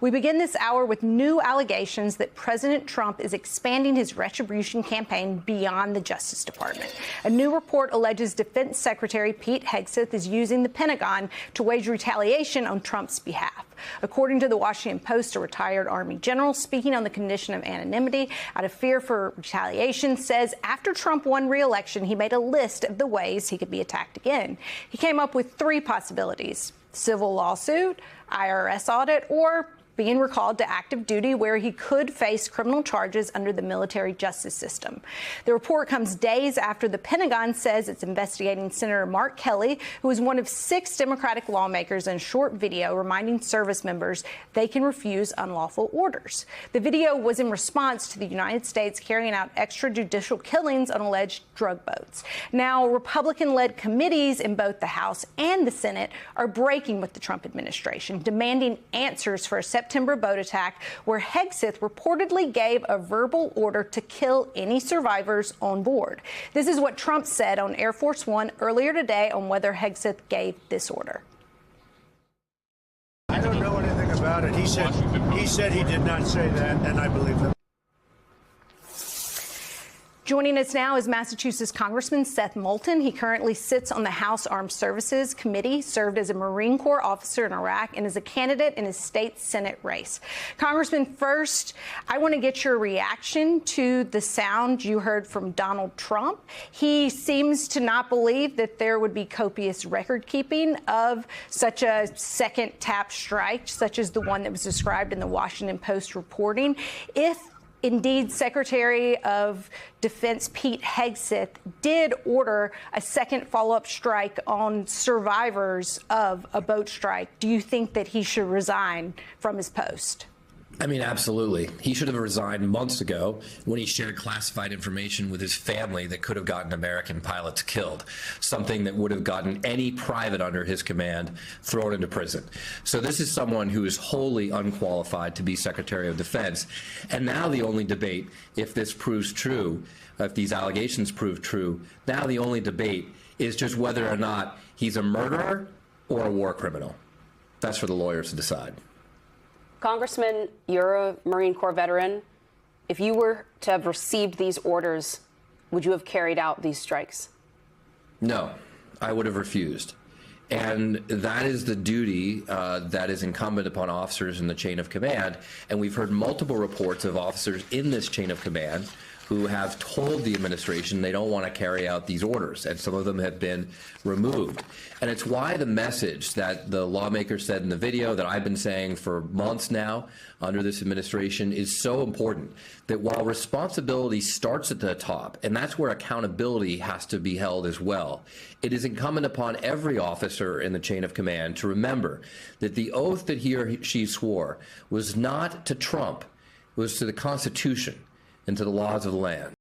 We begin this hour with new allegations that President Trump is expanding his retribution campaign beyond the Justice Department. A new report alleges Defense Secretary Pete Hegseth is using the Pentagon to wage retaliation on Trump's behalf. According to the Washington Post, a retired Army general speaking on the condition of anonymity out of fear for retaliation says after Trump won re-election, he made a list of the ways he could be attacked again. He came up with three possibilities: civil lawsuit, IRS audit, or being recalled to active duty, where he could face criminal charges under the military justice system. The report comes days after the Pentagon says it's investigating Senator Mark Kelly, who is one of 6 Democratic lawmakers, in a short video reminding service members they can refuse unlawful orders. The video was in response to the United States carrying out extrajudicial killings on alleged drug boats. Now, Republican-led committees in both the House and the Senate are breaking with the Trump administration, demanding answers for a September boat attack where Hegseth reportedly gave a verbal order to kill any survivors on board. This is what Trump said on Air Force One earlier today on whether Hegseth gave this order. I don't know anything about it. He said he did not say that, and I believe him. Joining us now is Massachusetts Congressman Seth Moulton. He currently sits on the House Armed Services Committee, served as a Marine Corps officer in Iraq, and is a candidate in his state Senate race. Congressman, first, I want to get your reaction to the sound you heard from Donald Trump. He seems to not believe that there would be copious record keeping of such a second tap strike, such as the one that was described in the Washington Post reporting. If indeed, Secretary of Defense Pete Hegseth did order a second follow-up strike on survivors of a boat strike, do you think that he should resign from his post? I mean, absolutely. He should have resigned months ago when he shared classified information with his family that could have gotten American pilots killed, something that would have gotten any private under his command thrown into prison. So this is someone who is wholly unqualified to be Secretary of Defense. And now the only debate, if this proves true, if these allegations prove true, now the only debate is just whether or not he's a murderer or a war criminal. That's for the lawyers to decide. Congressman, you're a Marine Corps veteran. If you were to have received these orders, would you have carried out these strikes? No, I would have refused. And that is the duty that is incumbent upon officers in the chain of command. And we've heard multiple reports of officers in this chain of command who have told the administration they don't want to carry out these orders, and some of them have been removed. And it's why the message that the lawmaker said in the video, that I've been saying for months now under this administration, is so important, that while responsibility starts at the top, and that's where accountability has to be held as well, it is incumbent upon every officer in the chain of command to remember that the oath that he or she swore was not to Trump, it was to the Constitution and to the laws of the land.